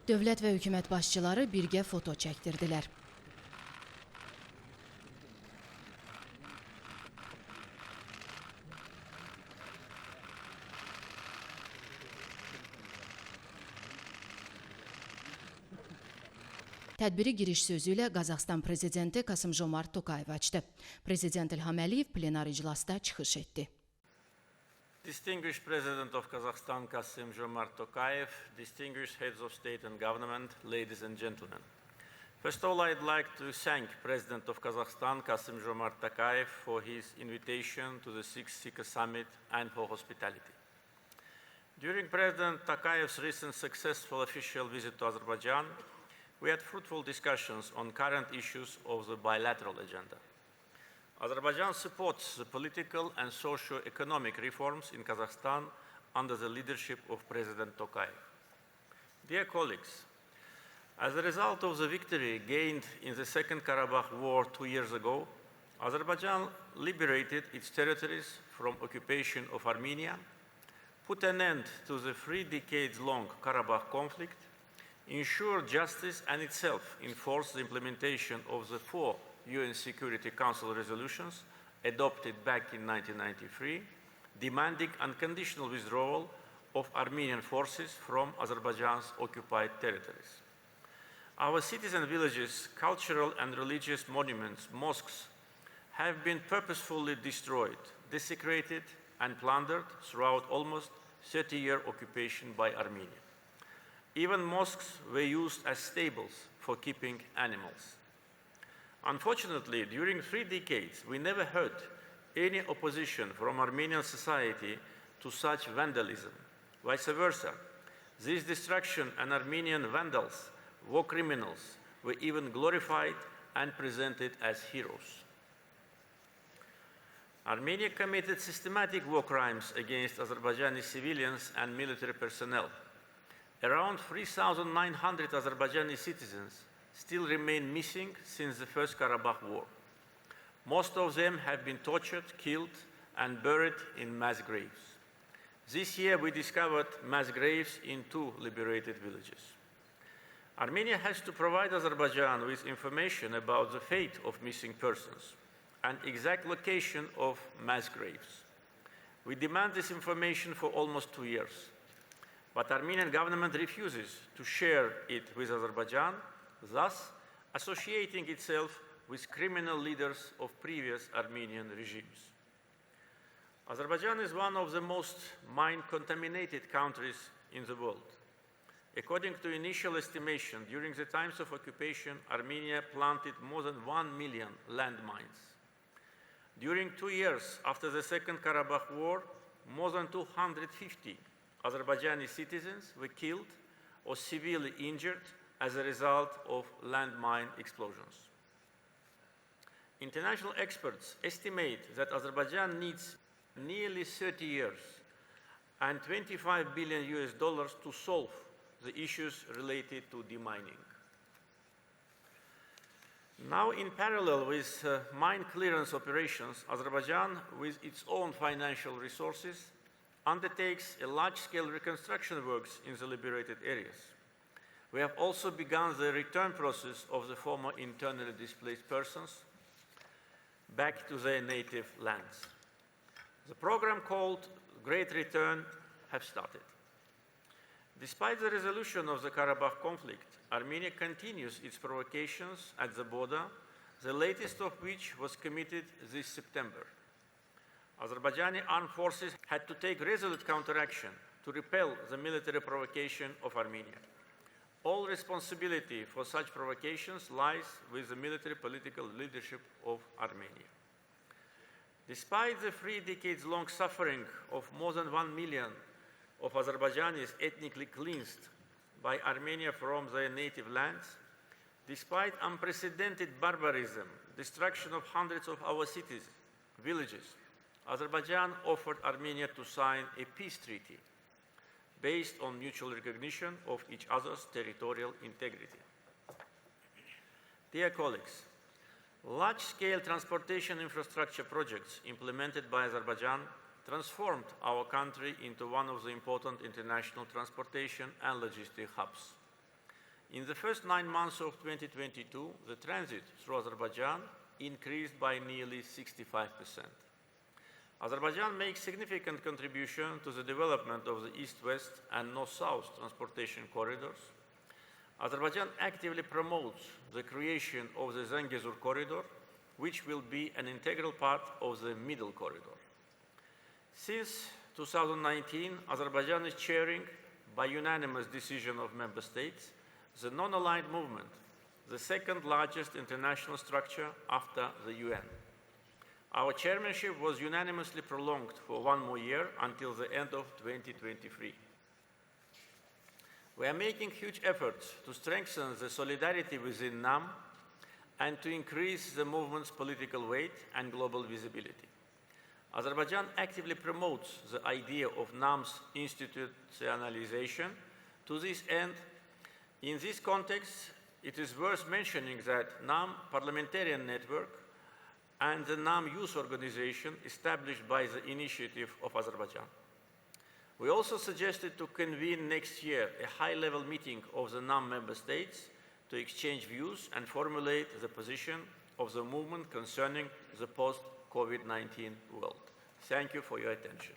Dövlət və hökumət başçıları birgə foto çəkdirdilər. Tədbiri giriş sözü ilə Qazaxıstan Prezidenti Kasım-Jomart Tokayev açdı. Prezident İlham Əliyev plenar iclasda çıxış etdi. Distinguished President of Kazakhstan Kasım-Jomart Tokayev, distinguished heads of state and government, ladies and gentlemen. First of all, I'd like to thank President of Kazakhstan Kasım-Jomart Tokayev for his invitation to the Sixth Sikha Summit and for hospitality. During President Tokayev's recent successful official visit to Azerbaijan, we had fruitful discussions on current issues of the bilateral agenda. Azerbaijan supports the political and socio-economic reforms in Kazakhstan under the leadership of President Tokayev. Dear colleagues, as a result of the victory gained in the Second Karabakh War 2 years ago, Azerbaijan liberated its territories from occupation of Armenia, put an end to the 3 decades-long Karabakh conflict, ensured justice and itself enforced the implementation of the 4 UN Security Council resolutions adopted back in 1993, demanding unconditional withdrawal of Armenian forces from Azerbaijan's occupied territories. Our cities and villages, cultural and religious monuments, mosques, have been purposefully destroyed, desecrated, and plundered throughout almost 30-year occupation by Armenia. Even mosques were used as stables for keeping animals. Unfortunately, during 3 decades, we never heard any opposition from Armenian society to such vandalism. Vice versa, this destruction and Armenian vandals, war criminals, were even glorified and presented as heroes. Armenia committed systematic war crimes against Azerbaijani civilians and military personnel. Around 3,900 Azerbaijani citizens still remain missing since the First Karabakh War. Most of them have been tortured, killed, and buried in mass graves. This year we discovered mass graves in 2 liberated villages. Armenia has to provide Azerbaijan with information about the fate of missing persons and exact location of mass graves. We demand this information for almost 2 years. But the Armenian government refuses to share it with Azerbaijan, thus associating itself with criminal leaders of previous Armenian regimes. Azerbaijan is one of the most mine-contaminated countries in the world. According to initial estimation, during the times of occupation, Armenia planted more than 1 million landmines. During 2 years after the Second Karabakh War, more than 250 Azerbaijani citizens were killed or severely injured as a result of landmine explosions. International experts estimate that Azerbaijan needs nearly 30 years and $25 billion to solve the issues related to demining. Now, in parallel with mine clearance operations, Azerbaijan, with its own financial resources, undertakes a large-scale reconstruction works in the liberated areas. We have also begun the return process of the former internally displaced persons back to their native lands. The program called Great Return has started. Despite the resolution of the Karabakh conflict, Armenia continues its provocations at the border, the latest of which was committed this September. Azerbaijani armed forces had to take resolute counteraction to repel the military provocation of Armenia. All responsibility for such provocations lies with the military political leadership of Armenia. Despite the 3 decades-long suffering of more than 1 million of Azerbaijanis ethnically cleansed by Armenia from their native lands, despite unprecedented barbarism, destruction of hundreds of our cities, villages, Azerbaijan offered Armenia to sign a peace treaty based on mutual recognition of each other's territorial integrity. Dear colleagues, large-scale transportation infrastructure projects implemented by Azerbaijan transformed our country into one of the important international transportation and logistic hubs. In the first 9 months of 2022, the transit through Azerbaijan increased by nearly 65%. Azerbaijan makes significant contribution to the development of the East-West and North-South transportation corridors. Azerbaijan actively promotes the creation of the Zangezur corridor, which will be an integral part of the Middle Corridor. Since 2019, Azerbaijan is chairing, by unanimous decision of member states, the non-aligned movement, the second largest international structure after the UN. Our chairmanship was unanimously prolonged for 1 more year until the end of 2023. We are making huge efforts to strengthen the solidarity within NAM and to increase the movement's political weight and global visibility. Azerbaijan actively promotes the idea of NAM's institutionalization. To this end, in this context, it is worth mentioning that NAM Parliamentarian Network and the NAM Youth Organization established by the initiative of Azerbaijan. We also suggested to convene next year a high-level meeting of the NAM member states to exchange views and formulate the position of the movement concerning the post-COVID-19 world. Thank you for your attention.